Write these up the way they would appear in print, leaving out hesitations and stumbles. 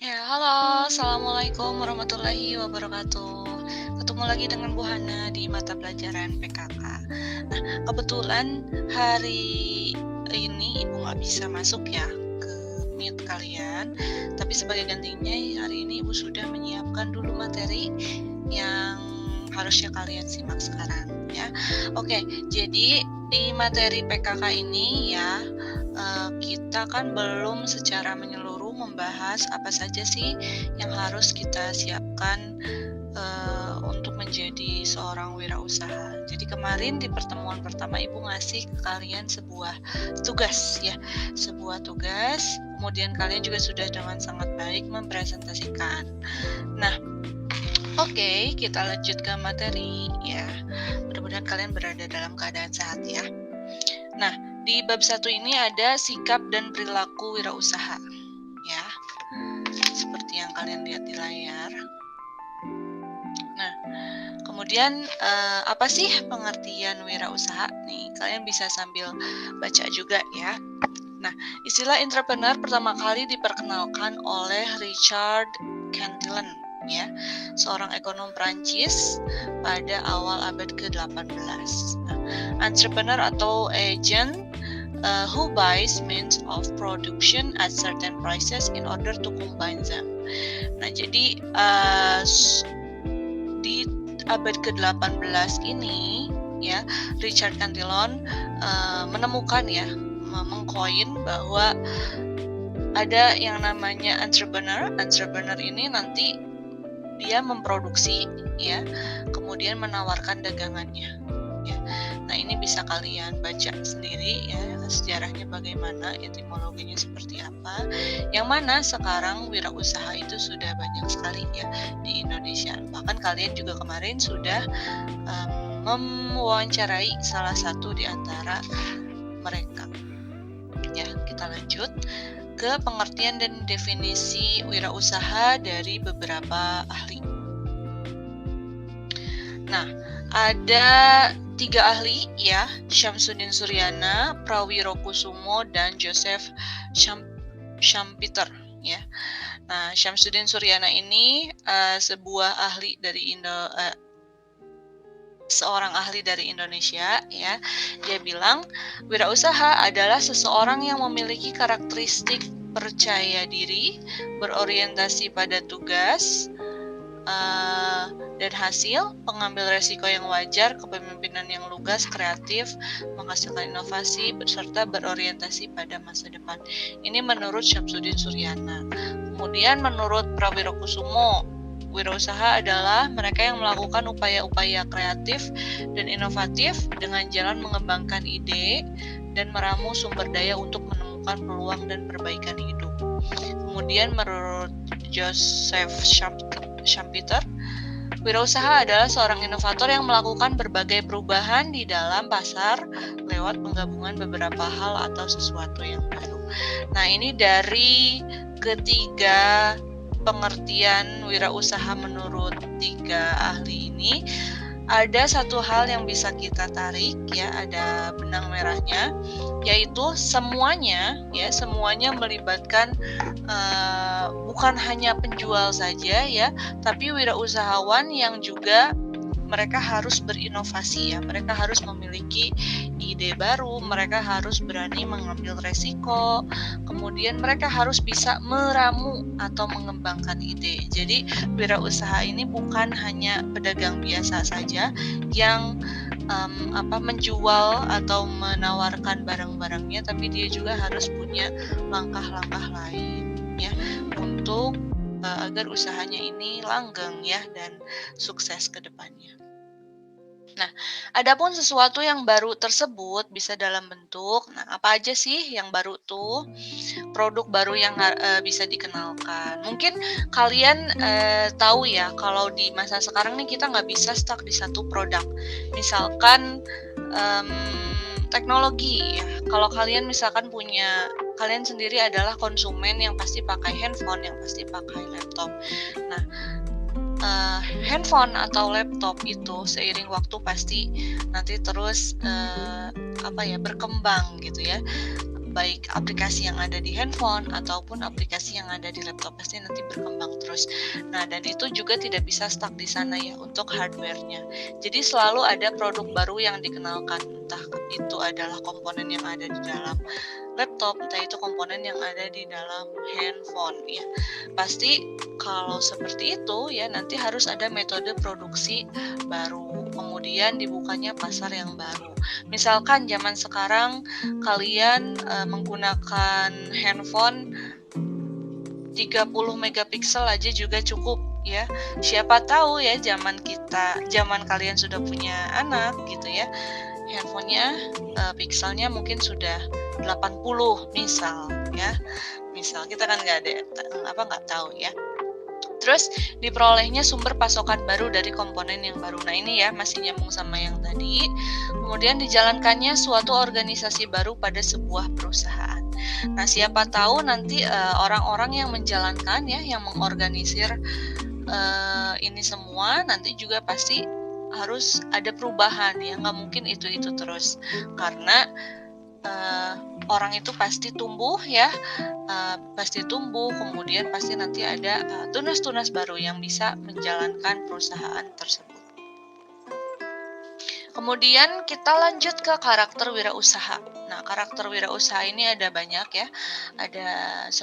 Ya, halo, assalamualaikum warahmatullahi wabarakatuh. Ketemu lagi dengan Bu Hana di mata pelajaran PKK. Nah, kebetulan hari ini Ibu nggak bisa masuk ya ke meet kalian, tapi sebagai gantinya hari ini Ibu sudah menyiapkan dulu materi yang harusnya kalian simak sekarang ya. Oke, jadi di materi PKK ini ya, kita kan belum secara menyeluruh membahas apa saja sih yang harus kita siapkan untuk menjadi seorang wirausaha. Jadi kemarin di pertemuan pertama Ibu ngasih ke kalian sebuah tugas ya, sebuah tugas. Kemudian kalian juga sudah dengan sangat baik mempresentasikan. Nah, oke, kita lanjut ke materi ya. Mudah-mudahan kalian berada dalam keadaan sehat ya. Nah, di bab 1 ini ada sikap dan perilaku wirausaha ya. Seperti yang kalian lihat di layar. Nah, kemudian apa sih pengertian wirausaha? Nih, kalian bisa sambil baca juga ya. Nah, istilah entrepreneur pertama kali diperkenalkan oleh Richard Cantillon ya, seorang ekonom Prancis pada awal abad ke-18. Nah, entrepreneur atau agent who buys means of production at certain prices in order to combine them. Nah, jadi di abad ke-18 ini ya, Richard Cantillon menemukan ya, mengcoin bahwa ada yang namanya entrepreneur. Entrepreneur ini nanti dia memproduksi ya, kemudian menawarkan dagangannya ya. Nah, ini bisa kalian baca sendiri ya, sejarahnya bagaimana, etimologinya seperti apa. Yang mana sekarang wirausaha itu sudah banyak sekali ya di Indonesia. Bahkan kalian juga kemarin sudah mewawancarai salah satu di antara mereka. Ya, kita lanjut ke pengertian dan definisi wirausaha dari beberapa ahli. Nah, ada 3 ahli ya, Syamsuddin Suryana, Prawirokusumo, dan Joseph Schumpeter ya. Nah, Syamsuddin Suryana ini sebuah ahli dari seorang ahli dari Indonesia ya. Dia bilang wirausaha adalah seseorang yang memiliki karakteristik percaya diri, berorientasi pada tugas dan hasil, pengambil resiko yang wajar, kepemimpinan yang lugas, kreatif, menghasilkan inovasi, serta berorientasi pada masa depan. Ini menurut Syamsuddin Suryana. Kemudian menurut Prawirokusumo, wirausaha adalah mereka yang melakukan upaya-upaya kreatif dan inovatif dengan jalan mengembangkan ide dan meramu sumber daya untuk menemukan peluang dan perbaikan hidup. Kemudian menurut Joseph Schumpeter, wirausaha adalah seorang inovator yang melakukan berbagai perubahan di dalam pasar lewat penggabungan beberapa hal atau sesuatu yang baru. Nah, ini dari ketiga pengertian wirausaha menurut 3 ahli ini. Ada satu hal yang bisa kita tarik ya, ada benang merahnya, yaitu semuanya melibatkan bukan hanya penjual saja ya, tapi wirausahawan yang juga mereka harus berinovasi ya, mereka harus memiliki ide baru, mereka harus berani mengambil resiko, kemudian mereka harus bisa meramu atau mengembangkan ide. Jadi wirausaha ini bukan hanya pedagang biasa saja yang menjual atau menawarkan barang-barangnya, tapi dia juga harus punya langkah-langkah lain ya untuk agar usahanya ini langgeng ya dan sukses ke depannya. Nah, adapun sesuatu yang baru tersebut bisa dalam bentuk, nah apa aja sih yang baru tuh? Produk baru yang bisa dikenalkan. Mungkin kalian tahu ya, kalau di masa sekarang nih kita nggak bisa stuck di satu produk. Misalkan teknologi ya. Kalau kalian misalkan kalian sendiri adalah konsumen yang pasti pakai handphone, yang pasti pakai laptop. Nah, handphone atau laptop itu seiring waktu pasti nanti terus berkembang gitu ya. baik aplikasi yang ada di handphone ataupun aplikasi yang ada di laptop pasti nanti berkembang terus. Nah, dan itu juga tidak bisa stuck di sana ya untuk hardware-nya. Jadi selalu ada produk baru yang dikenalkan, entah itu adalah komponen yang ada di dalam laptop, entah itu komponen yang ada di dalam handphone ya. Pasti kalau seperti itu ya nanti harus ada metode produksi baru, kemudian dibukanya pasar yang baru. Misalkan zaman sekarang kalian menggunakan handphone 30 megapiksel aja juga cukup ya. Siapa tahu ya zaman kalian sudah punya anak gitu ya. Handphonenya pikselnya mungkin sudah 80 misal ya. Misal kita kan nggak tahu ya. Terus diperolehnya sumber pasokan baru dari komponen yang baru. Nah ini ya masih nyambung sama yang tadi. Kemudian dijalankannya suatu organisasi baru pada sebuah perusahaan. Nah siapa tahu nanti orang-orang yang menjalankan ya, yang mengorganisir ini semua nanti juga pasti harus ada perubahan ya. Nggak mungkin itu terus karena orang itu pasti tumbuh ya, kemudian pasti nanti ada tunas-tunas baru yang bisa menjalankan perusahaan tersebut. Kemudian kita lanjut ke karakter wirausaha. Nah, karakter wirausaha ini ada banyak ya, ada 10.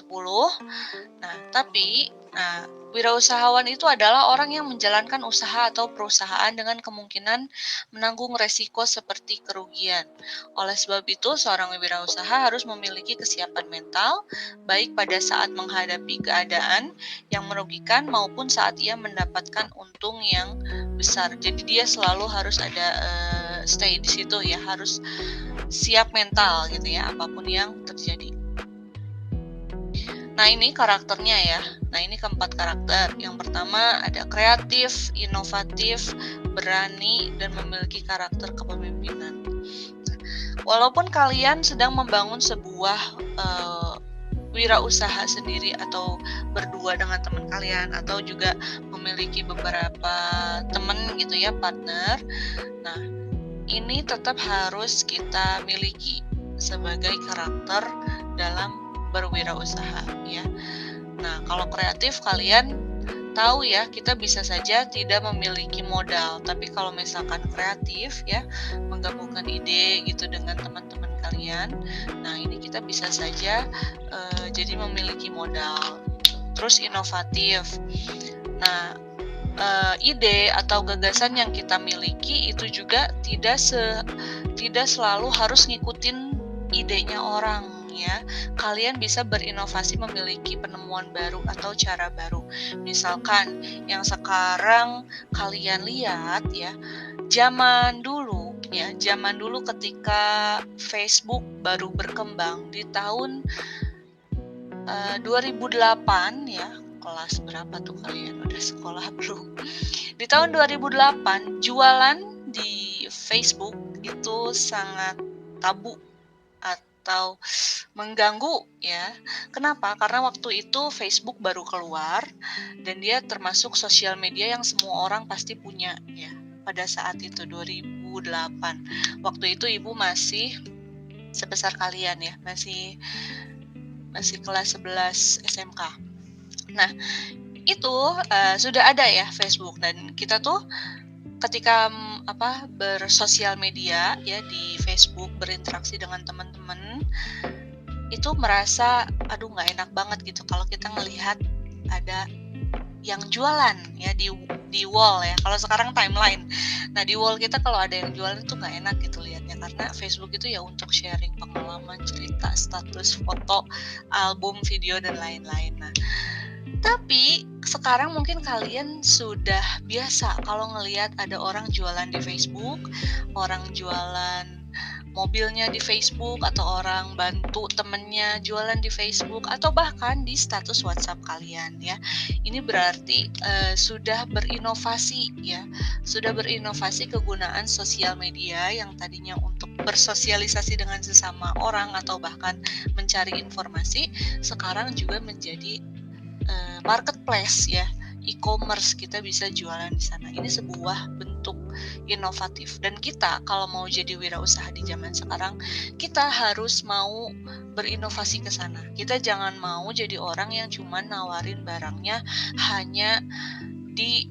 Nah, wirausahawan itu adalah orang yang menjalankan usaha atau perusahaan dengan kemungkinan menanggung resiko seperti kerugian. Oleh sebab itu, seorang wirausaha harus memiliki kesiapan mental, baik pada saat menghadapi keadaan yang merugikan maupun saat ia mendapatkan untung yang besar. Jadi dia selalu harus ada stay di situ ya, harus siap mental gitu ya, apapun yang terjadi. Nah ini karakternya ya. Nah ini keempat karakter. Yang pertama ada kreatif, inovatif, berani, dan memiliki karakter kepemimpinan. Walaupun kalian sedang membangun sebuah wirausaha sendiri atau berdua dengan teman kalian atau juga memiliki beberapa teman gitu ya, partner. Nah ini tetap harus kita miliki sebagai karakter dalam berwirausaha ya. Nah, kalau kreatif kalian tahu ya, kita bisa saja tidak memiliki modal, tapi kalau misalkan kreatif ya, menggabungkan ide gitu dengan teman-teman kalian, nah ini kita bisa saja jadi memiliki modal. Terus inovatif. Nah, ide atau gagasan yang kita miliki itu juga tidak selalu harus ngikutin idenya orang ya. Kalian bisa berinovasi, memiliki penemuan baru atau cara baru. Misalkan yang sekarang kalian lihat ya, zaman dulu ketika Facebook baru berkembang di tahun 2008 ya, kelas berapa tuh kalian, udah sekolah belum? Di tahun 2008 jualan di Facebook itu sangat tabu atau mengganggu ya. Kenapa? Karena waktu itu Facebook baru keluar dan dia termasuk sosial media yang semua orang pasti punya ya. Pada saat itu 2008. Waktu itu ibu masih sebesar kalian ya, masih kelas 11 SMK. Nah, itu sudah ada ya Facebook, dan kita tuh ketika bersosial media ya di Facebook, berinteraksi dengan teman-teman, itu merasa aduh nggak enak banget gitu kalau kita ngelihat ada yang jualan ya di wall ya. Kalau sekarang timeline. Nah, di wall kita kalau ada yang jualan itu nggak enak gitu lihatnya, karena Facebook itu ya untuk sharing pengalaman, cerita, status, foto, album, video, dan lain-lain. Nah, tapi sekarang mungkin kalian sudah biasa kalau ngelihat ada orang jualan di Facebook, orang jualan mobilnya di Facebook, atau orang bantu temennya jualan di Facebook, atau bahkan di status WhatsApp kalian ya. Ini berarti sudah berinovasi ya, sudah berinovasi kegunaan sosial media yang tadinya untuk bersosialisasi dengan sesama orang atau bahkan mencari informasi, sekarang juga menjadi marketplace ya, e-commerce, kita bisa jualan di sana. Ini sebuah bentuk inovatif, dan kita kalau mau jadi wirausaha di zaman sekarang, kita harus mau berinovasi ke sana. Kita jangan mau jadi orang yang cuma nawarin barangnya hanya di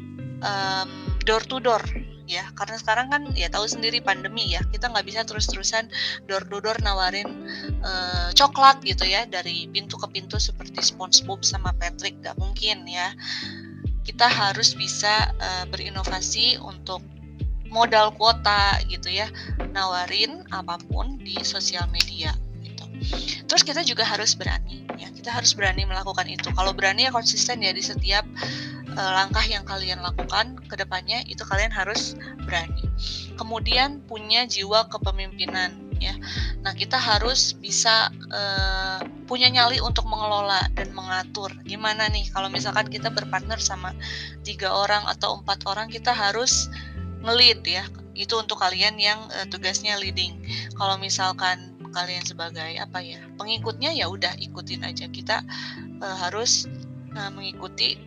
door to door ya, karena sekarang kan ya tahu sendiri pandemi ya, kita nggak bisa terus-terusan door to door nawarin coklat gitu ya dari pintu ke pintu seperti SpongeBob sama Patrick, nggak mungkin ya. Kita harus bisa berinovasi untuk modal kuota gitu ya, nawarin apapun di sosial media gitu. Terus kita juga harus berani ya, kita harus berani melakukan itu. Kalau berani ya konsisten ya di setiap langkah yang kalian lakukan ke depannya, itu kalian harus berani. Kemudian punya jiwa kepemimpinan ya. Nah, kita harus bisa punya nyali untuk mengelola dan mengatur. Gimana nih kalau misalkan kita berpartner sama 3 orang atau 4 orang, kita harus nge-lead ya. Itu untuk kalian yang tugasnya leading. Kalau misalkan kalian sebagai pengikutnya, ya udah ikutin aja. Kita harus mengikuti,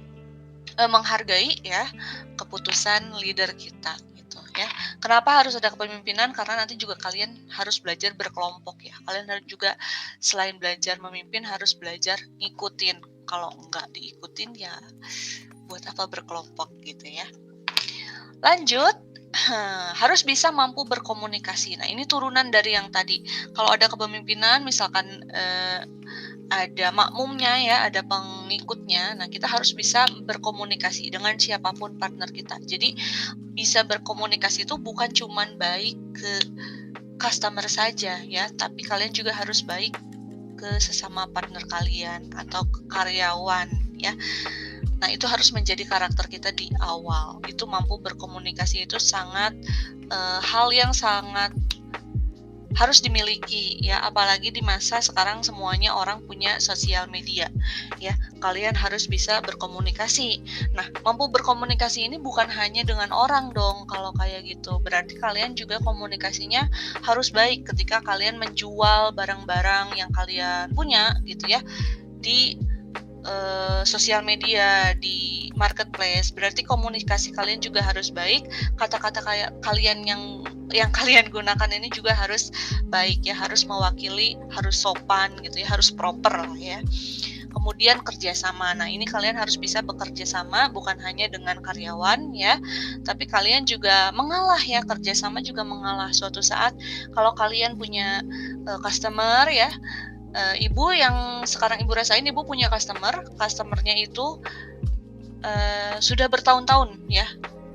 menghargai ya keputusan leader kita gitu ya. Kenapa harus ada kepemimpinan? Karena nanti juga kalian harus belajar berkelompok ya. Kalian harus juga selain belajar memimpin, harus belajar ngikutin. Kalau enggak diikutin ya buat apa berkelompok gitu ya. Lanjut, harus bisa mampu berkomunikasi. Nah, ini turunan dari yang tadi. Kalau ada kepemimpinan, misalkan ada makmumnya ya, ada pengikutnya. Nah, kita harus bisa berkomunikasi dengan siapapun partner kita. Jadi bisa berkomunikasi itu bukan cuman baik ke customer saja ya, tapi kalian juga harus baik ke sesama partner kalian atau ke karyawan ya. Nah, itu harus menjadi karakter kita di awal. Itu mampu berkomunikasi itu sangat hal yang sangat harus dimiliki ya, apalagi di masa sekarang semuanya orang punya sosial media ya. Kalian harus bisa berkomunikasi. Nah, mampu berkomunikasi ini bukan hanya dengan orang dong. Kalau kayak gitu berarti kalian juga komunikasinya harus baik ketika kalian menjual barang-barang yang kalian punya gitu ya di sosial media, di marketplace. Berarti komunikasi kalian juga harus baik. Kata-kata kayak kalian yang kalian gunakan ini juga harus baik ya, harus mewakili, harus sopan gitu ya, harus proper ya. Kemudian kerjasama. Nah, ini kalian harus bisa bekerja sama, bukan hanya dengan karyawan ya, tapi kalian juga mengalah ya, kerjasama juga mengalah. Suatu saat kalau kalian punya customer ya, ibu yang sekarang ibu rasain, ibu punya customernya itu sudah bertahun-tahun ya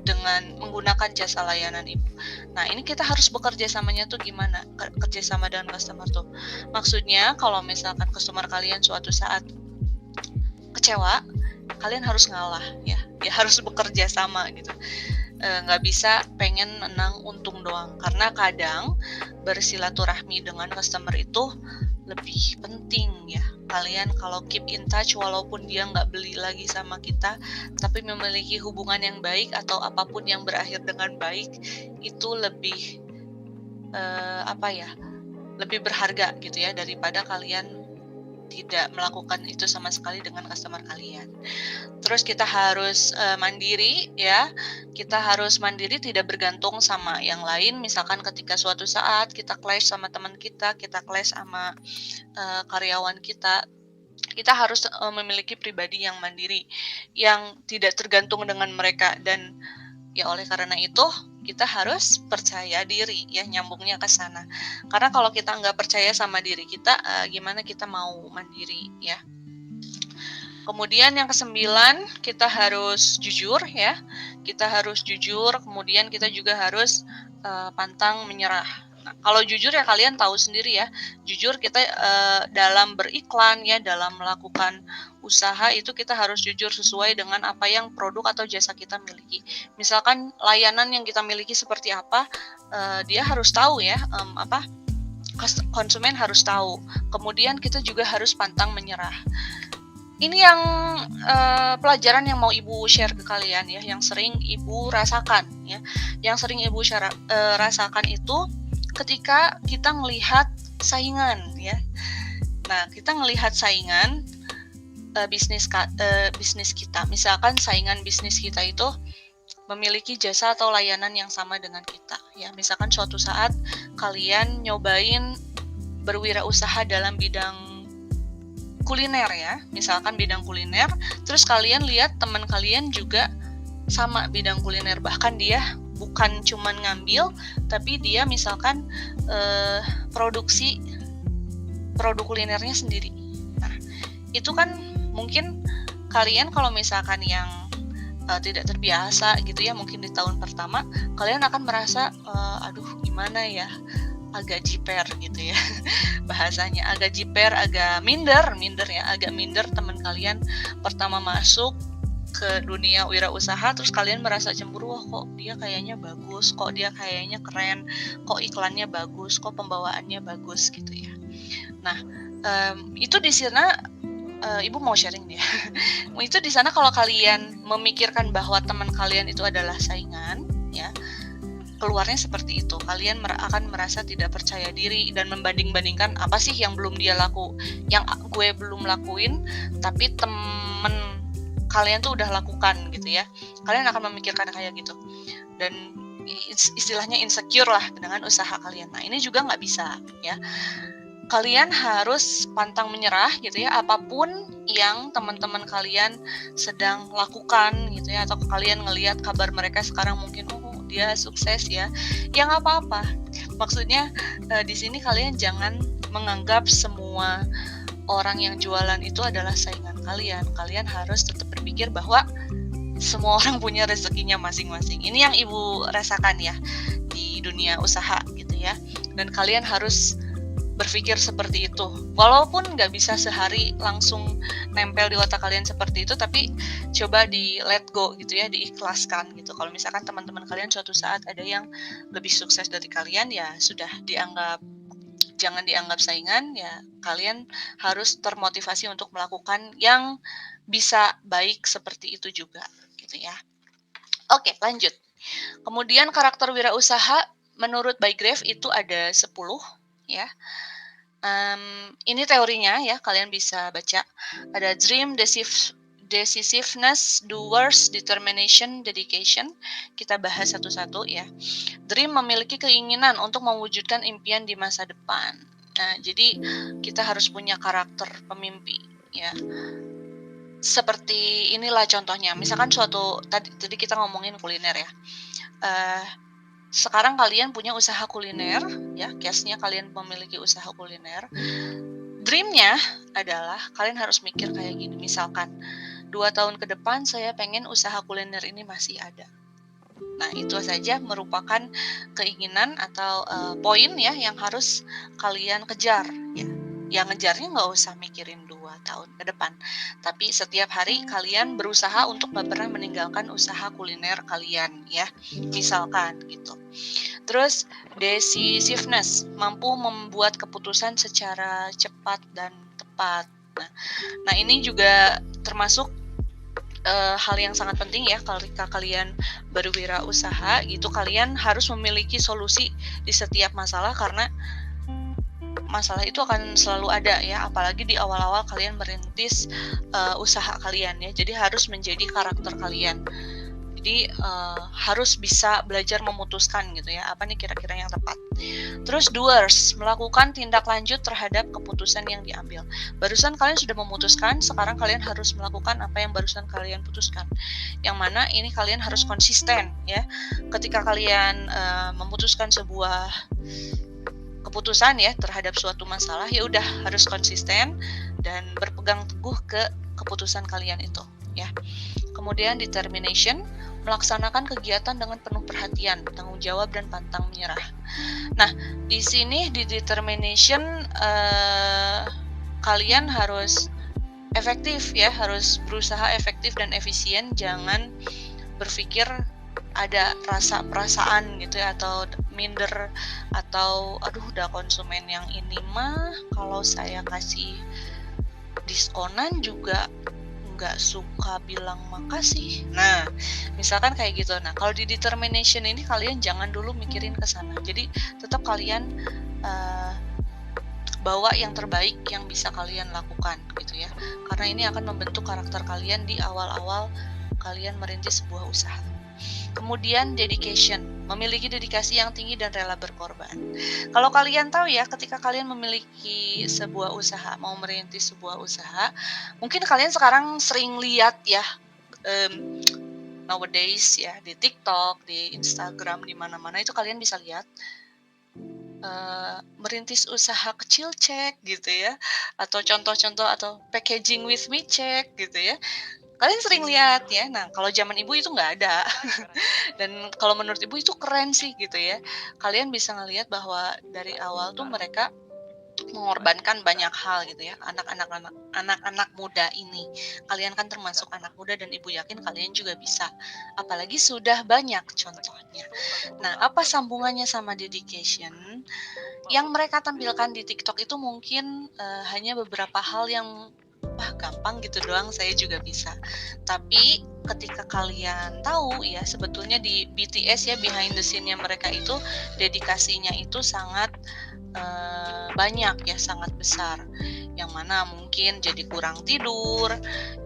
dengan menggunakan jasa layanan ibu. Nah, ini kita harus bekerja samanya tuh gimana? Kerja sama dengan customer tuh. Maksudnya kalau misalkan customer kalian suatu saat kecewa, kalian harus ngalah ya. Ya harus bekerja sama gitu. Nggak bisa pengen menang untung doang. Karena kadang bersilaturahmi dengan customer itu lebih penting ya. Kalian kalau keep in touch walaupun dia nggak beli lagi sama kita, tapi memiliki hubungan yang baik atau apapun yang berakhir dengan baik, itu lebih lebih berharga gitu ya, daripada kalian tidak melakukan itu sama sekali dengan customer kalian. Terus kita harus mandiri ya. Kita harus mandiri, tidak bergantung sama yang lain. Misalkan ketika suatu saat kita clash sama teman kita clash sama karyawan kita harus memiliki pribadi yang mandiri, yang tidak tergantung dengan mereka. Dan ya oleh karena itu kita harus percaya diri ya, nyambungnya ke sana. Karena kalau kita nggak percaya sama diri kita, gimana kita mau mandiri ya. Kemudian yang ke-9, kita harus jujur ya. Kita harus jujur, kemudian kita juga harus pantang menyerah. Nah, kalau jujur ya kalian tahu sendiri ya. Jujur kita dalam beriklan ya, dalam melakukan usaha itu kita harus jujur sesuai dengan apa yang produk atau jasa kita miliki. Misalkan layanan yang kita miliki seperti apa, dia harus tahu ya, konsumen harus tahu. Kemudian kita juga harus pantang menyerah. Ini yang pelajaran yang mau Ibu share ke kalian ya, yang sering Ibu rasakan ya. Yang sering Ibu rasakan itu ketika kita melihat saingan ya. Nah, kita melihat saingan, bisnis kita. Misalkan saingan bisnis kita itu memiliki jasa atau layanan yang sama dengan kita ya. Misalkan suatu saat kalian nyobain berwirausaha dalam bidang kuliner ya, misalkan bidang kuliner, terus kalian lihat teman kalian juga sama bidang kuliner, bahkan dia bukan cuman ngambil, tapi dia misalkan produksi produk kulinernya sendiri. Nah, itu kan mungkin kalian kalau misalkan yang tidak terbiasa gitu ya, mungkin di tahun pertama kalian akan merasa aduh gimana ya, agak jiper gitu ya bahasanya, agak jiper, agak minder ya, agak minder teman kalian pertama masuk ke dunia wirausaha, terus kalian merasa cemburu, wah kok dia kayaknya bagus, kok dia kayaknya keren, kok iklannya bagus, kok pembawaannya bagus gitu ya. Nah, itu di sana Ibu mau sharing nih ya. Itu di sana kalau kalian memikirkan bahwa teman kalian itu adalah saingan, ya, keluarnya seperti itu. Kalian akan merasa tidak percaya diri dan membanding-bandingkan apa sih yang belum dia yang gue belum lakuin, tapi temen kalian tuh udah lakukan gitu ya. Kalian akan memikirkan kayak gitu. Dan istilahnya insecure lah dengan usaha kalian. Nah, ini juga nggak bisa ya. Kalian harus pantang menyerah gitu ya, apapun yang teman-teman kalian sedang lakukan gitu ya, atau kalian ngelihat kabar mereka sekarang mungkin dia sukses ya nggak apa-apa. Maksudnya di sini kalian jangan menganggap semua orang yang jualan itu adalah saingan kalian. Kalian harus tetap berpikir bahwa semua orang punya rezekinya masing-masing. Ini yang Ibu rasakan ya di dunia usaha gitu ya, dan kalian harus berpikir seperti itu. Walaupun nggak bisa sehari langsung nempel di otak kalian seperti itu, tapi coba di let go gitu ya, diikhlaskan gitu. Kalau misalkan teman-teman kalian suatu saat ada yang lebih sukses dari kalian, ya sudah jangan dianggap saingan ya. Kalian harus termotivasi untuk melakukan yang bisa baik seperti itu juga gitu ya. Oke, lanjut. Kemudian karakter wirausaha menurut By Grave itu ada 10 ya. Ini teorinya ya, kalian bisa baca. Ada dream, decisiveness, doers, determination, dedication. Kita bahas satu-satu ya. Dream memiliki keinginan untuk mewujudkan impian di masa depan. Nah, jadi kita harus punya karakter pemimpi ya. Seperti inilah contohnya. Misalkan tadi kita ngomongin kuliner ya. Sekarang kalian punya usaha kuliner ya, case-nya kalian memiliki usaha kuliner. Dream-nya adalah kalian harus mikir kayak gini, misalkan 2 tahun ke depan saya pengen usaha kuliner ini masih ada. Nah, itu saja merupakan keinginan atau poin ya yang harus kalian kejar ya. Yang ngejarnya nggak usah mikirin 2 tahun ke depan, tapi setiap hari kalian berusaha untuk nggak pernah meninggalkan usaha kuliner kalian ya, misalkan gitu. Terus decisiveness, mampu membuat keputusan secara cepat dan tepat. Nah ini juga termasuk hal yang sangat penting ya ketika kalian berwirausaha gitu. Kalian harus memiliki solusi di setiap masalah, karena masalah itu akan selalu ada ya, apalagi di awal-awal kalian merintis usaha kalian ya. Jadi harus menjadi karakter kalian. Jadi harus bisa belajar memutuskan gitu ya, apa nih kira-kira yang tepat. Terus doers, melakukan tindak lanjut terhadap keputusan yang diambil. Barusan kalian sudah memutuskan, sekarang kalian harus melakukan apa yang barusan kalian putuskan. Yang mana ini kalian harus konsisten ya. Ketika kalian memutuskan sebuah keputusan ya terhadap suatu masalah, ya udah harus konsisten dan berpegang teguh ke keputusan kalian itu ya. Kemudian determination, melaksanakan kegiatan dengan penuh perhatian, tanggung jawab dan pantang menyerah. Nah, di sini di determination kalian harus efektif ya, harus berusaha efektif dan efisien, jangan berpikir ada rasa perasaan gitu ya, atau minder, atau aduh udah konsumen yang ini mah kalau saya kasih diskonan juga nggak suka bilang makasih. Nah, misalkan kayak gitu. Nah, kalau di determination ini kalian jangan dulu mikirin ke sana. Jadi tetap kalian bawa yang terbaik yang bisa kalian lakukan gitu ya. Karena ini akan membentuk karakter kalian di awal-awal kalian merintis sebuah usaha. Kemudian dedication, memiliki dedikasi yang tinggi dan rela berkorban. Kalau kalian tahu ya, ketika kalian memiliki sebuah usaha, mau merintis sebuah usaha, mungkin kalian sekarang sering lihat ya, nowadays ya, di TikTok, di Instagram, di mana-mana itu kalian bisa lihat merintis usaha kecil cek gitu ya, atau contoh-contoh atau packaging with me cek gitu ya. Kalian sering lihat ya. Nah, kalau zaman ibu itu nggak ada. Dan kalau menurut ibu itu keren sih gitu ya. Kalian bisa ngelihat bahwa dari awal tuh mereka mengorbankan banyak hal gitu ya. Anak-anak muda ini. Kalian kan termasuk anak muda dan ibu yakin kalian juga bisa. Apalagi sudah banyak contohnya. Nah, apa sambungannya sama dedication? Yang mereka tampilkan di TikTok itu mungkin hanya beberapa hal yang gampang gitu doang saya juga bisa. Tapi ketika kalian tahu ya sebetulnya di BTS ya, behind the scene-nya mereka itu dedikasinya itu sangat banyak ya, sangat besar. Yang mana mungkin jadi kurang tidur,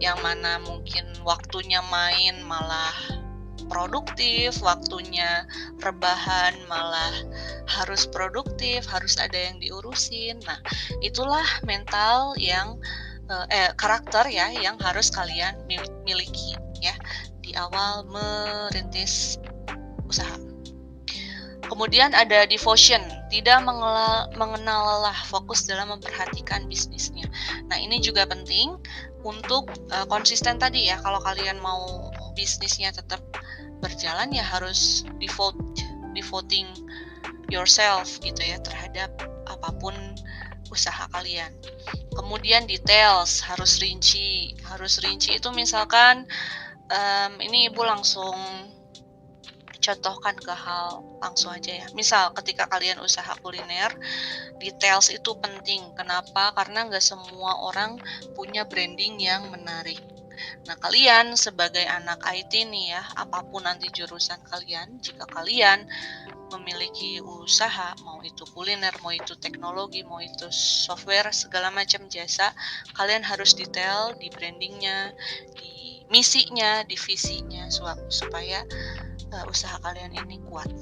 yang mana mungkin waktunya main malah produktif, waktunya rebahan malah harus produktif, harus ada yang diurusin. Nah, itulah mental yang karakter ya yang harus kalian miliki ya di awal merintis usaha. Kemudian ada devotion, tidak mengenal lelah, fokus dalam memperhatikan bisnisnya. Nah, ini juga penting untuk konsisten tadi ya. Kalau kalian mau bisnisnya tetap berjalan ya harus devoting yourself gitu ya terhadap apapun usaha kalian. Kemudian details, harus rinci. Harus rinci itu misalkan ini ibu langsung contohkan ke hal langsung aja ya. Misal ketika kalian usaha kuliner, details itu penting. Kenapa? Karena nggak semua orang punya branding yang menarik. Nah, kalian sebagai anak IT nih ya, apapun nanti jurusan kalian, jika kalian memiliki usaha, mau itu kuliner, mau itu teknologi, mau itu software, segala macam jasa, kalian harus detail di brandingnya, di misinya, di visinya, supaya usaha kalian ini kuat.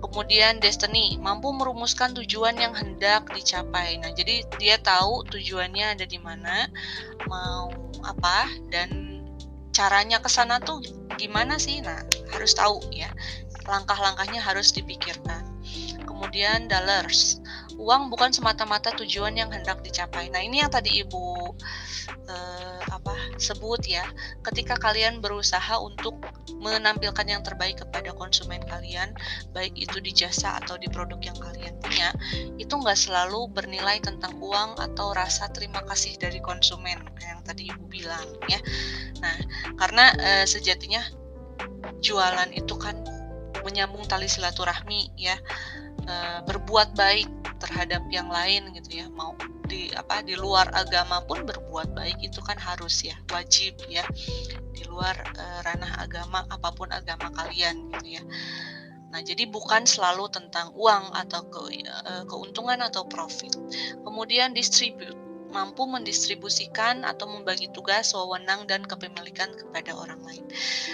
Kemudian destiny, mampu merumuskan tujuan yang hendak dicapai. Nah, jadi dia tahu tujuannya ada di mana, mau apa, dan caranya ke sana tuh gimana sih. Nah, harus tahu ya. Langkah-langkahnya harus dipikirkan. Kemudian dollars, uang bukan semata-mata tujuan yang hendak dicapai. Nah, ini yang tadi ibu sebut ya. Ketika kalian berusaha untuk menampilkan yang terbaik kepada konsumen kalian, baik itu di jasa atau di produk yang kalian punya, itu nggak selalu bernilai tentang uang atau rasa terima kasih dari konsumen yang tadi ibu bilang ya. Nah, karena sejatinya jualan itu kan menyambung tali silaturahmi ya, berbuat baik terhadap yang lain gitu ya, mau di luar agama pun berbuat baik itu kan harus ya, wajib ya, di luar ranah agama apapun agama kalian gitu ya. Nah, jadi bukan selalu tentang uang atau keuntungan atau profit. Kemudian distribute, mampu mendistribusikan atau membagi tugas, wewenang, dan kepemilikan kepada orang lain.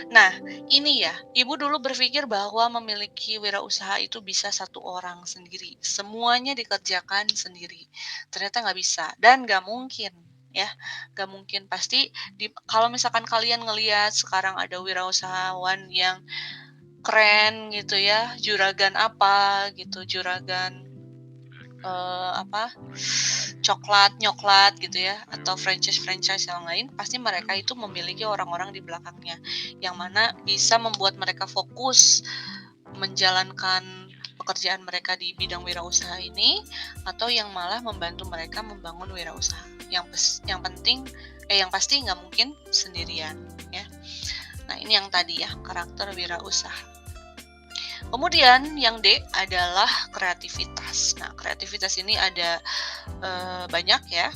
Nah, ini ya, ibu dulu berpikir bahwa memiliki wirausaha itu bisa satu orang sendiri. Semuanya dikerjakan sendiri. Ternyata nggak bisa, dan nggak mungkin. Ya, nggak mungkin. Pasti, kalau misalkan kalian ngelihat sekarang ada wirausahawan yang keren gitu ya, juragan apa gitu, juragan coklat, nyoklat gitu ya, atau franchise yang lain, pasti mereka itu memiliki orang-orang di belakangnya, yang mana bisa membuat mereka fokus menjalankan pekerjaan mereka di bidang wirausaha ini, atau yang malah membantu mereka membangun wirausaha. Yang pasti nggak mungkin sendirian ya. Nah, ini yang tadi ya, karakter wirausaha. Kemudian yang D adalah kreativitas. Nah, kreativitas ini ada banyak ya.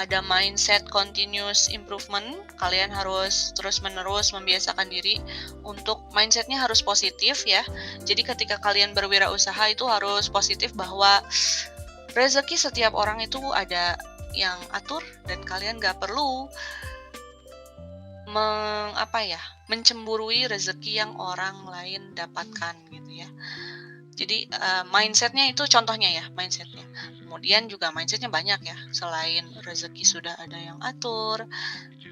Ada mindset continuous improvement. Kalian harus terus-menerus membiasakan diri untuk mindsetnya harus positif ya. Jadi ketika kalian berwirausaha itu harus positif bahwa Rezeki setiap orang itu ada yang atur dan kalian gak perlu mencemburui rezeki yang orang lain dapatkan gitu ya. Jadi mindsetnya itu contohnya ya, mindsetnya. Kemudian juga mindsetnya banyak ya, selain rezeki sudah ada yang atur,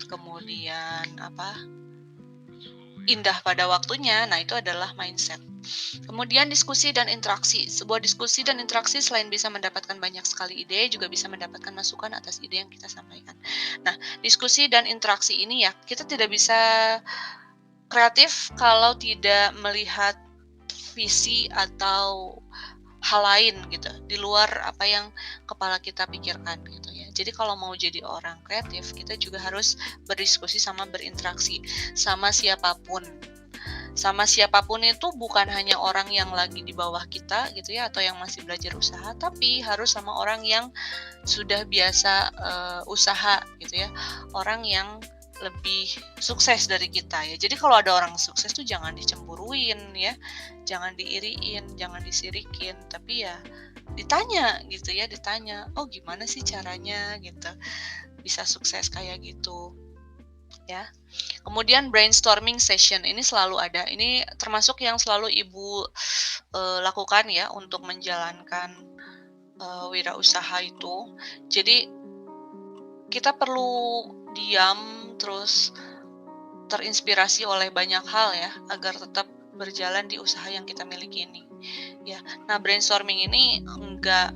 kemudian indah pada waktunya. Nah, itu adalah mindset. Kemudian diskusi dan interaksi. Sebuah diskusi dan interaksi selain bisa mendapatkan banyak sekali ide, juga bisa mendapatkan masukan atas ide yang kita sampaikan. Nah, diskusi dan interaksi ini ya, kita tidak bisa kreatif kalau tidak melihat visi atau hal lain gitu, di luar apa yang kepala kita pikirkan gitu ya. Jadi kalau mau jadi orang kreatif, kita juga harus berdiskusi sama berinteraksi sama siapapun. Sama siapapun itu bukan hanya orang yang lagi di bawah kita gitu ya, atau yang masih belajar usaha, tapi harus sama orang yang sudah biasa usaha gitu ya, orang yang lebih sukses dari kita ya. Jadi kalau ada orang sukses tuh jangan dicemburuin ya, jangan diiriin, jangan disirikin, tapi ya ditanya gitu ya, ditanya, oh gimana sih caranya gitu, bisa sukses kayak gitu ya. Kemudian brainstorming session ini selalu ada. Ini termasuk yang selalu Ibu lakukan ya untuk menjalankan wirausaha itu. Jadi kita perlu diam terus terinspirasi oleh banyak hal ya agar tetap berjalan di usaha yang kita miliki ini. Ya. Nah, brainstorming ini enggak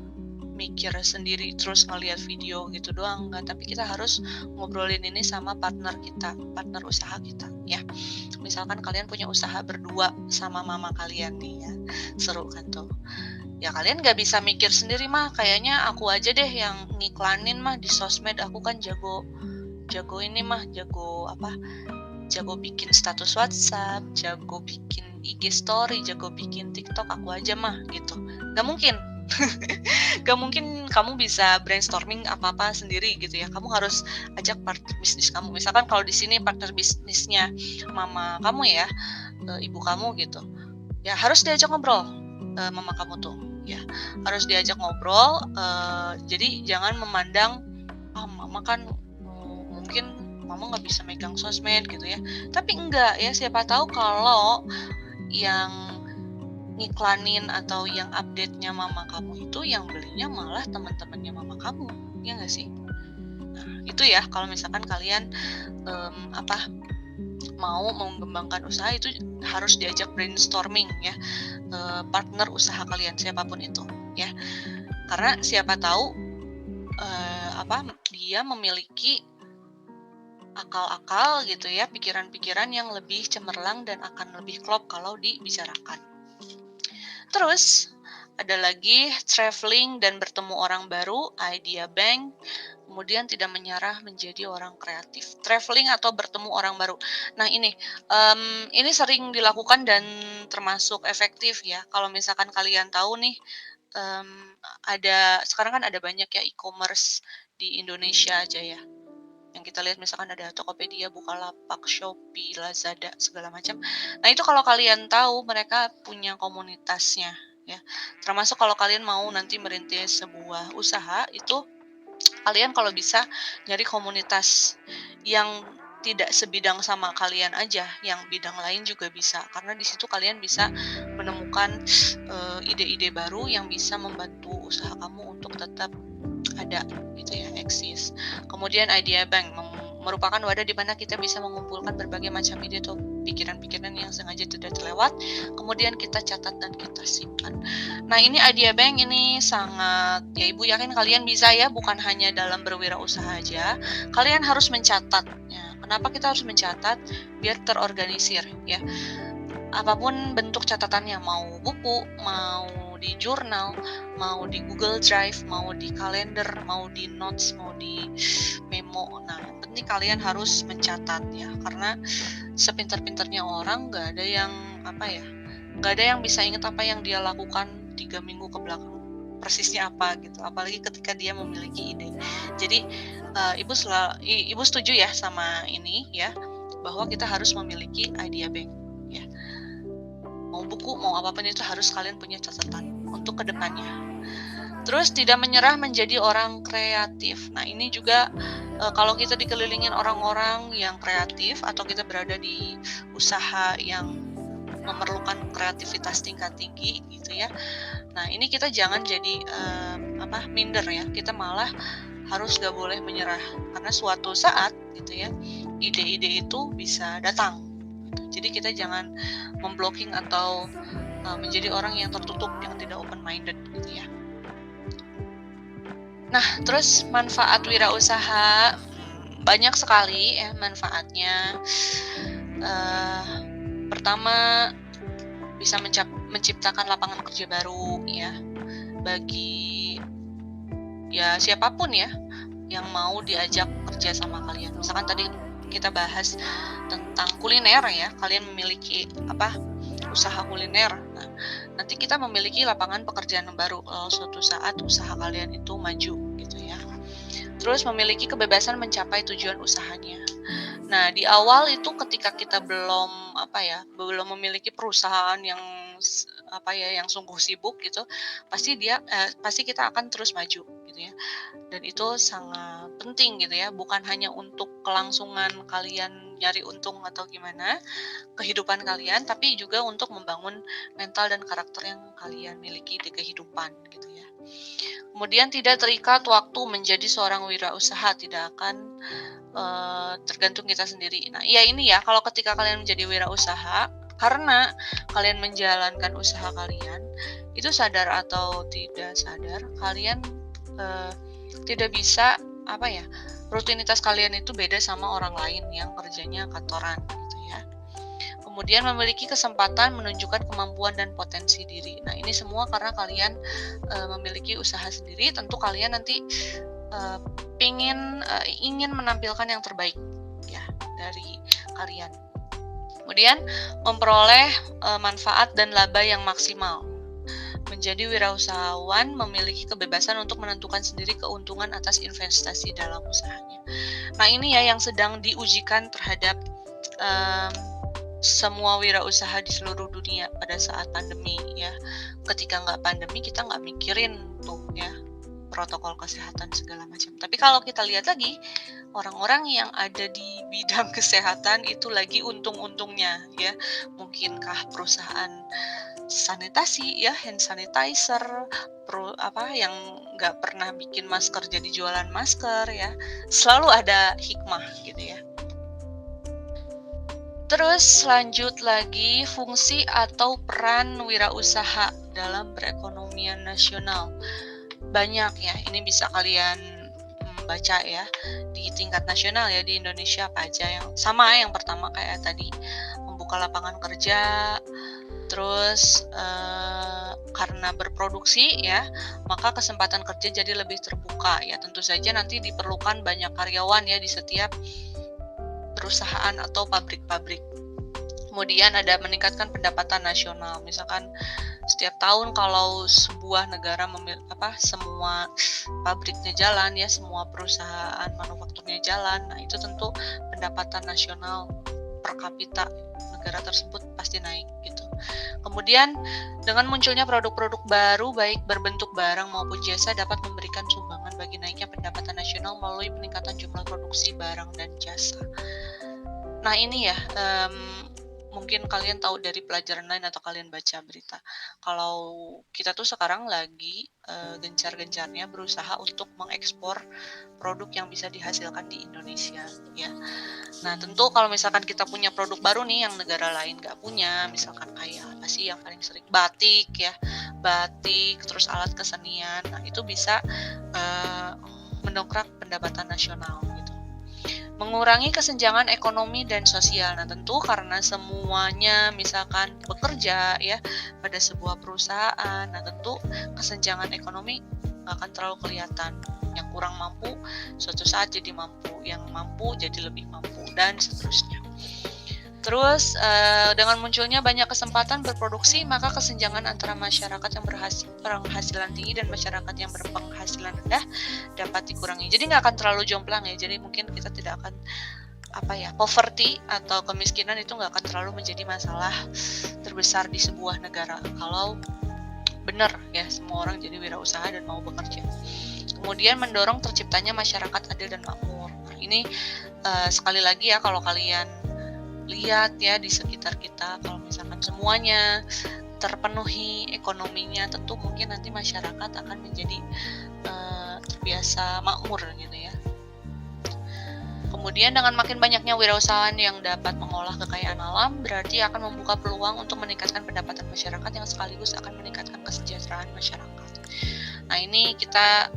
mikir sendiri terus ngelihat video gitu doang enggak, tapi kita harus ngobrolin ini sama partner kita, partner usaha kita ya. Misalkan kalian punya usaha berdua sama mama kalian nih ya, seru kan tuh ya. Kalian gak bisa mikir sendiri mah, kayaknya aku aja deh yang ngiklanin mah di sosmed, aku kan jago ini mah, jago bikin status WhatsApp, jago bikin IG story, jago bikin TikTok, aku aja mah gitu. Gak mungkin. Gak mungkin kamu bisa brainstorming apa-apa sendiri gitu ya. Kamu harus ajak partner bisnis kamu. Misalkan kalau di sini partner bisnisnya mama kamu ya, ibu kamu gitu. Ya harus diajak ngobrol mama kamu tuh. Ya harus diajak ngobrol. Jadi jangan memandang, mama kan mungkin mama nggak bisa megang sosmed gitu ya. Tapi enggak ya. Siapa tahu kalau yang ngiklanin atau yang update-nya mama kamu itu yang belinya malah teman-temannya mama kamu, ya nggak sih? Nah, itu ya kalau misalkan kalian mau mengembangkan usaha itu harus diajak brainstorming ya, partner usaha kalian siapapun itu ya, karena siapa tahu dia memiliki akal-akal gitu ya, pikiran-pikiran yang lebih cemerlang dan akan lebih klop kalau dibicarakan. Terus ada lagi traveling dan bertemu orang baru, idea bank, kemudian tidak menyerah menjadi orang kreatif. Traveling atau bertemu orang baru. Nah ini sering dilakukan dan termasuk efektif ya. Kalau misalkan kalian tahu nih, sekarang kan ada banyak ya e-commerce di Indonesia aja ya. Yang kita lihat misalkan ada Tokopedia, Bukalapak, Shopee, Lazada, segala macam. Nah itu kalau kalian tahu mereka punya komunitasnya ya. Termasuk kalau kalian mau nanti merintis sebuah usaha, itu kalian kalau bisa nyari komunitas yang tidak sebidang sama kalian aja, yang bidang lain juga bisa. Karena di situ kalian bisa menemukan ide-ide baru yang bisa membantu usaha kamu untuk tetap ada gitu ya, eksis. Kemudian idea bank merupakan wadah di mana kita bisa mengumpulkan berbagai macam ide atau pikiran-pikiran yang sengaja tidak terlewat, kemudian kita catat dan kita simpan. Nah ini idea bank ini sangat ya, Ibu yakin kalian bisa ya, bukan hanya dalam berwirausaha aja, kalian harus mencatat ya. Kenapa kita harus mencatat? Biar terorganisir ya. Apapun bentuk catatannya, mau buku, mau di jurnal, mau di Google Drive, mau di kalender, mau di notes, mau di memo. Nah, yang penting kalian harus mencatat ya, karena sepintar-pintarnya orang nggak ada yang bisa ingat apa yang dia lakukan 3 minggu ke belakang persisnya apa gitu, apalagi ketika dia memiliki ide. Jadi Ibu setuju ya sama ini ya, bahwa kita harus memiliki idea bank ya. Mau buku, mau apapun itu harus kalian punya catatan untuk kedepannya. Terus tidak menyerah menjadi orang kreatif. Nah, ini juga kalau kita dikelilingin orang-orang yang kreatif atau kita berada di usaha yang memerlukan kreativitas tingkat tinggi gitu ya. Nah, ini kita jangan jadi minder ya. Kita malah harus gak boleh menyerah karena suatu saat gitu ya, ide-ide itu bisa datang. Gitu. Jadi kita jangan memblocking atau menjadi orang yang tertutup, yang tidak open minded gitu ya. Nah, terus manfaat wirausaha banyak sekali ya manfaatnya. Pertama, bisa menciptakan lapangan kerja baru ya bagi ya siapapun ya yang mau diajak kerja sama kalian. Misalkan tadi kita bahas tentang kuliner ya, kalian memiliki usaha kuliner. Nah, nanti kita memiliki lapangan pekerjaan yang baru kalau suatu saat usaha kalian itu maju gitu ya. Terus memiliki kebebasan mencapai tujuan usahanya. Nah, di awal itu ketika kita belum memiliki perusahaan yang yang sungguh sibuk gitu, pasti kita akan terus maju gitu ya. Dan itu sangat penting gitu ya, bukan hanya untuk kelangsungan kalian nyari untung atau gimana kehidupan kalian, tapi juga untuk membangun mental dan karakter yang kalian miliki di kehidupan gitu ya. Kemudian tidak terikat waktu menjadi seorang wirausaha, tidak akan tergantung kita sendiri. Nah, ya ini ya, kalau ketika kalian menjadi wirausaha, karena kalian menjalankan usaha kalian, itu sadar atau tidak sadar, kalian tidak bisa rutinitas kalian itu beda sama orang lain yang kerjanya kantoran gitu ya. Kemudian memiliki kesempatan menunjukkan kemampuan dan potensi diri. Nah, ini semua karena kalian memiliki usaha sendiri, tentu kalian nanti ingin menampilkan yang terbaik ya dari kalian. Kemudian memperoleh manfaat dan laba yang maksimal. Menjadi wirausahawan memiliki kebebasan untuk menentukan sendiri keuntungan atas investasi dalam usahanya. Nah, ini ya yang sedang diujikan terhadap semua wirausaha di seluruh dunia pada saat pandemi ya. Ketika nggak pandemi kita nggak mikirin tuh ya protokol kesehatan segala macam. Tapi kalau kita lihat lagi, orang-orang yang ada di bidang kesehatan itu lagi untung-untungnya ya. Mungkinkah perusahaan sanitasi ya, hand sanitizer, yang nggak pernah bikin masker jadi jualan masker ya. Selalu ada hikmah gitu ya. Terus lanjut lagi, fungsi atau peran wirausaha dalam perekonomian nasional. Banyak ya, ini bisa kalian baca ya di tingkat nasional ya, di Indonesia apa aja. Yang pertama kayak tadi, membuka lapangan kerja. Terus karena berproduksi ya, maka kesempatan kerja jadi lebih terbuka ya. Tentu saja nanti diperlukan banyak karyawan ya di setiap perusahaan atau pabrik-pabrik. Kemudian ada meningkatkan pendapatan nasional. Misalkan setiap tahun kalau sebuah negara semua pabriknya jalan ya, semua perusahaan manufakturnya jalan, nah itu tentu pendapatan nasional per kapita negara tersebut pasti naik gitu. Kemudian dengan munculnya produk-produk baru baik berbentuk barang maupun jasa dapat memberikan sumbangan bagi naiknya pendapatan nasional melalui peningkatan jumlah produksi barang dan jasa. Nah, ini ya mungkin kalian tahu dari pelajaran lain atau kalian baca berita. Kalau kita tuh sekarang lagi gencar-gencarnya berusaha untuk mengekspor produk yang bisa dihasilkan di Indonesia ya. Nah, tentu kalau misalkan kita punya produk baru nih yang negara lain nggak punya, misalkan kayak apa sih yang paling sering batik, terus alat kesenian, nah itu bisa mendongkrak pendapatan nasional gitu. Mengurangi kesenjangan ekonomi dan sosial. Nah, tentu karena semuanya misalkan bekerja ya pada sebuah perusahaan, nah tentu kesenjangan ekonomi nggak akan terlalu kelihatan. Yang kurang mampu suatu saat jadi mampu, yang mampu jadi lebih mampu, dan seterusnya. Terus dengan munculnya banyak kesempatan berproduksi, maka kesenjangan antara masyarakat yang berpenghasilan tinggi dan masyarakat yang berpenghasilan rendah dapat dikurangi. Jadi nggak akan terlalu jomplang ya. Jadi mungkin kita tidak akan poverty atau kemiskinan itu nggak akan terlalu menjadi masalah terbesar di sebuah negara kalau benar ya semua orang jadi wirausaha dan mau bekerja. Kemudian mendorong terciptanya masyarakat adil dan makmur. Nah, ini sekali lagi ya, kalau kalian lihat ya di sekitar kita, kalau misalkan semuanya terpenuhi ekonominya, tentu mungkin nanti masyarakat akan menjadi terbiasa makmur gitu ya. Kemudian dengan makin banyaknya wirausahaan yang dapat mengolah kekayaan alam, berarti akan membuka peluang untuk meningkatkan pendapatan masyarakat yang sekaligus akan meningkatkan kesejahteraan masyarakat. Nah, ini kita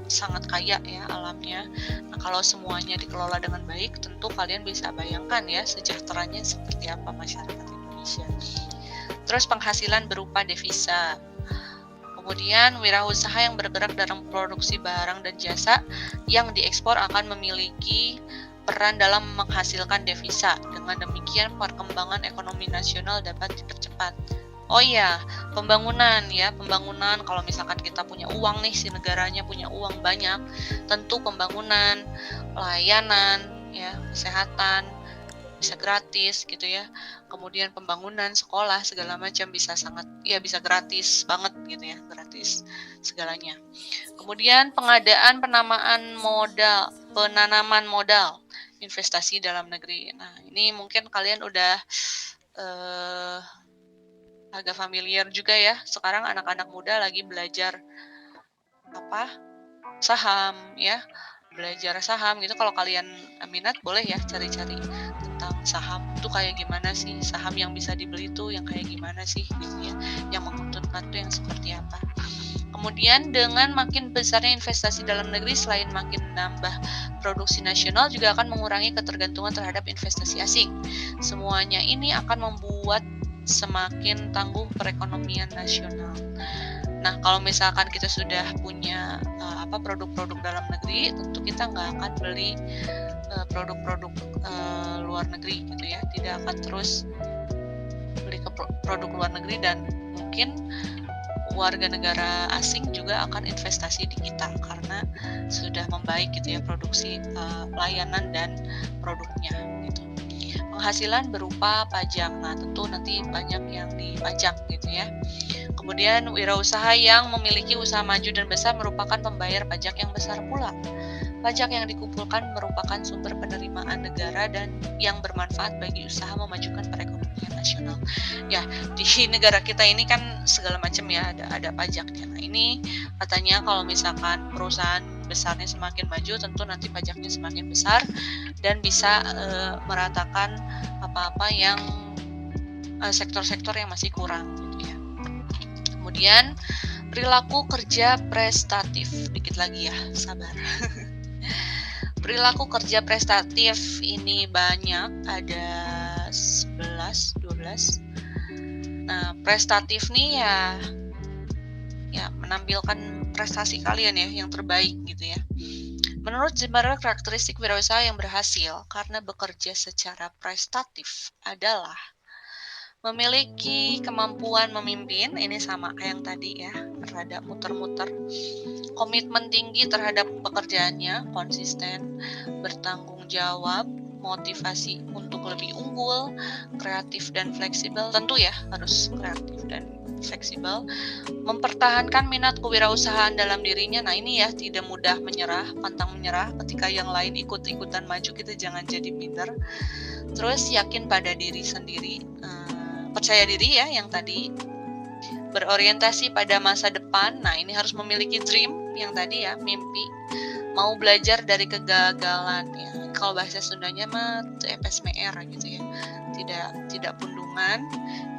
sangat kaya ya alamnya. Nah, kalau semuanya dikelola dengan baik, tentu kalian bisa bayangkan ya sejahteranya seperti apa masyarakat Indonesia. Terus penghasilan berupa devisa. Kemudian wirausaha yang bergerak dalam produksi barang dan jasa yang diekspor akan memiliki peran dalam menghasilkan devisa. Dengan demikian perkembangan ekonomi nasional dapat dipercepat. Oh iya, pembangunan kalau misalkan kita punya uang nih, si negaranya punya uang banyak, tentu pembangunan, layanan, ya, kesehatan bisa gratis gitu ya. Kemudian pembangunan sekolah segala macam bisa gratis banget gitu ya, gratis segalanya. Kemudian pengadaan penanaman modal, investasi dalam negeri. Nah, ini mungkin kalian udah agak familiar juga ya. Sekarang anak-anak muda lagi belajar saham ya, belajar saham gitu. Kalau kalian minat boleh ya cari-cari tentang saham itu kayak gimana sih, saham yang bisa dibeli tuh yang kayak gimana sih gitu ya, yang menguntungkan tuh yang seperti apa. Kemudian dengan makin besarnya investasi dalam negeri, selain makin menambah produksi nasional, juga akan mengurangi ketergantungan terhadap investasi asing. Semuanya ini akan membuat semakin tangguh perekonomian nasional. Nah, kalau misalkan kita sudah punya produk-produk dalam negeri, tentu kita nggak akan beli produk-produk luar negeri gitu ya. Tidak akan terus beli ke produk luar negeri, dan mungkin warga negara asing juga akan investasi di kita karena sudah membaik gitu ya produksi layanan dan produknya gitu. Penghasilan berupa pajak. Nah, tentu nanti banyak yang dipajak gitu ya. Kemudian wirausaha yang memiliki usaha maju dan besar merupakan pembayar pajak yang besar pula. Pajak yang dikumpulkan merupakan sumber penerimaan negara dan yang bermanfaat bagi usaha memajukan perekonomian nasional. Ya, di negara kita ini kan segala macam ya, ada pajaknya. Nah, ini katanya kalau misalkan perusahaan besarnya semakin maju, tentu nanti pajaknya semakin besar dan bisa meratakan apa-apa yang sektor-sektor yang masih kurang gitu ya. Kemudian perilaku kerja prestatif, dikit lagi ya, sabar. Perilaku kerja prestatif ini banyak, ada 11, 12. Nah, prestatif nih ya menampilkan prestasi kalian ya yang terbaik gitu ya. Menurut Jember, karakteristik wirausaha yang berhasil karena bekerja secara prestatif adalah memiliki kemampuan memimpin, ini sama kayak yang tadi ya, rada muter-muter. Komitmen tinggi terhadap pekerjaannya, konsisten, bertanggung jawab, motivasi untuk lebih unggul, kreatif dan fleksibel, tentu ya harus kreatif dan fleksibel, mempertahankan minat kewirausahaan dalam dirinya. Nah, ini ya, tidak mudah menyerah, pantang menyerah ketika yang lain ikut-ikutan maju, kita jangan jadi minder. Terus yakin pada diri sendiri, percaya diri ya yang tadi, berorientasi pada masa depan. Nah, ini harus memiliki dream yang tadi ya, mimpi, mau belajar dari kegagalan ya. Kalau bahasa Sundanya mah EPSMR gitu ya, tidak pundungan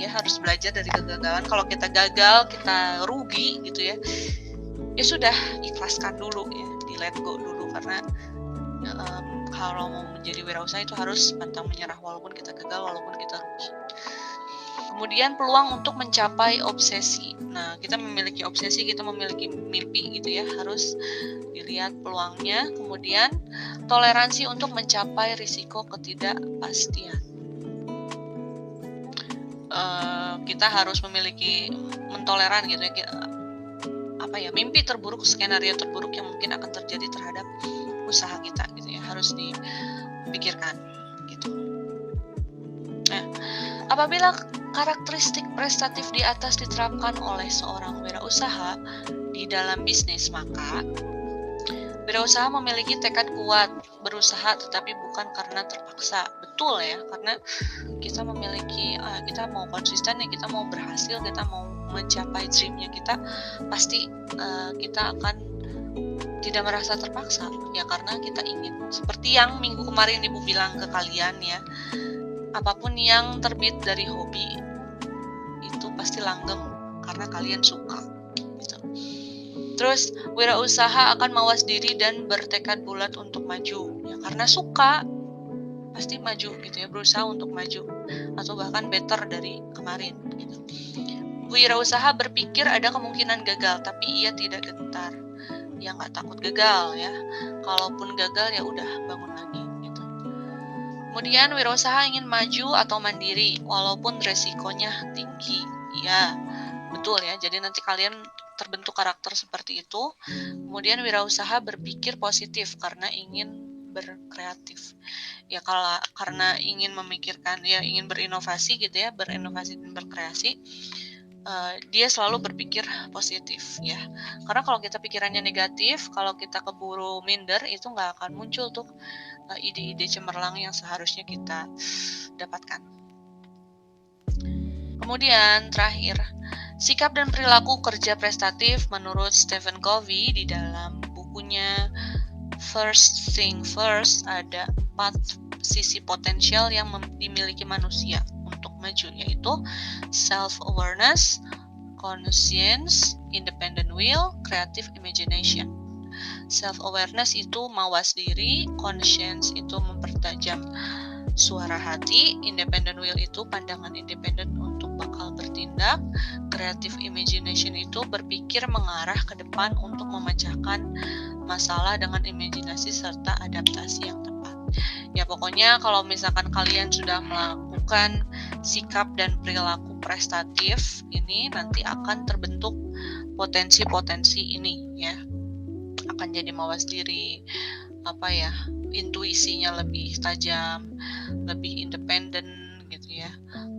ya, harus belajar dari kegagalan. Kalau kita gagal, kita rugi gitu ya, ya sudah, ikhlaskan dulu ya, di let go dulu, karena kalau mau menjadi wirausaha itu harus pantang menyerah walaupun kita gagal, walaupun kita rugi. Kemudian peluang untuk mencapai obsesi. Nah, kita memiliki obsesi, kita memiliki mimpi gitu ya, harus dilihat peluangnya. Kemudian toleransi untuk mencapai risiko ketidakpastian. Kita harus memiliki mentoleran gitu ya, mimpi terburuk, skenario terburuk yang mungkin akan terjadi terhadap usaha kita gitu ya, harus dipikirkan gitu. Nah, apabila karakteristik prestatif di atas diterapkan oleh seorang wirausaha di dalam bisnis, maka wirausaha memiliki tekad kuat, berusaha tetapi bukan karena terpaksa. Betul ya, karena kita memiliki, kita mau konsisten nih, kita mau berhasil, kita mau mencapai dream-nya kita, pasti kita akan tidak merasa terpaksa ya, karena kita ingin. Seperti yang minggu kemarin Ibu bilang ke kalian ya, apapun yang terbit dari hobi itu pasti langgeng karena kalian suka gitu. Terus wirausaha akan mawas diri dan bertekad bulat untuk maju ya, karena suka pasti maju gitu ya, berusaha untuk maju atau bahkan better dari kemarin gitu. Wirausaha berpikir ada kemungkinan gagal, tapi ia tidak gentar. Ya nggak takut gagal ya. Kalaupun gagal ya udah, bangun lagi gitu. Kemudian wirausaha ingin maju atau mandiri walaupun resikonya tinggi. Ya, betul ya. Jadi nanti kalian terbentuk karakter seperti itu. Kemudian wirausaha berpikir positif karena ingin berkreatif. Ya kalau karena ingin memikirkan, ya ingin berinovasi gitu ya, berinovasi dan berkreasi. Dia selalu berpikir positif ya, karena kalau kita pikirannya negatif, kalau kita keburu minder, itu nggak akan muncul tuh ide-ide cemerlang yang seharusnya kita dapatkan. Kemudian terakhir, sikap dan perilaku kerja prestatif menurut Stephen Covey di dalam bukunya First Thing First, ada 4 sisi potensial yang dimiliki manusia untuk maju, yaitu self-awareness, conscience, independent will, creative imagination. Self-awareness itu mawas diri, conscience itu mempertajam suara hati, independent will itu pandangan independen untuk bakal bertindak, creative imagination itu berpikir mengarah ke depan untuk memecahkan masalah dengan imajinasi serta adaptasi yang tepat. Ya pokoknya kalau misalkan kalian sudah melakukan sikap dan perilaku prestatif ini, nanti akan terbentuk potensi-potensi ini ya. Akan jadi mawas diri, intuisinya lebih tajam, lebih independen gitu ya.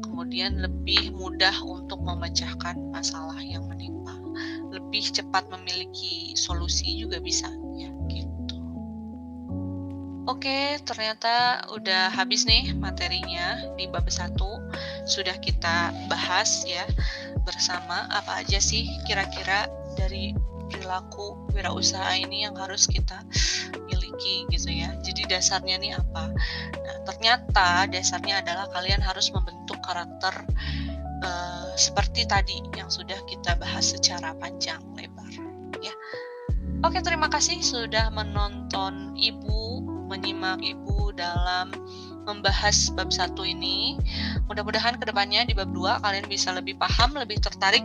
Kemudian lebih mudah untuk memecahkan masalah yang menimpa, lebih cepat memiliki solusi juga bisa ya gitu. Oke, ternyata udah habis nih materinya di bab 1. Sudah kita bahas ya bersama apa aja sih kira-kira dari perilaku wirausaha ini yang harus kita miliki gitu ya. Jadi dasarnya nih apa? Nah, ternyata dasarnya adalah kalian harus membentuk karakter seperti tadi yang sudah kita bahas secara panjang lebar ya. Oke, terima kasih sudah menonton Ibu, menyimak Ibu dalam membahas bab 1 ini. Mudah-mudahan kedepannya di bab 2 kalian bisa lebih paham, lebih tertarik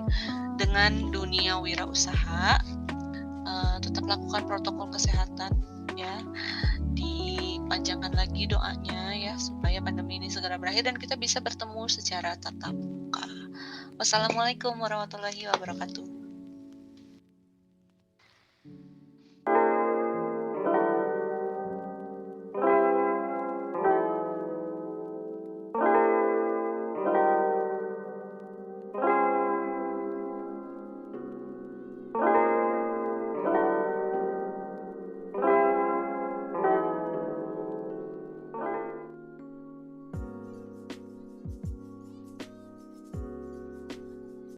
dengan dunia wirausaha. Tetap lakukan protokol kesehatan ya. Dipanjangkan lagi doanya ya, supaya pandemi ini segera berakhir dan kita bisa bertemu secara tatap muka. Wassalamualaikum warahmatullahi wabarakatuh.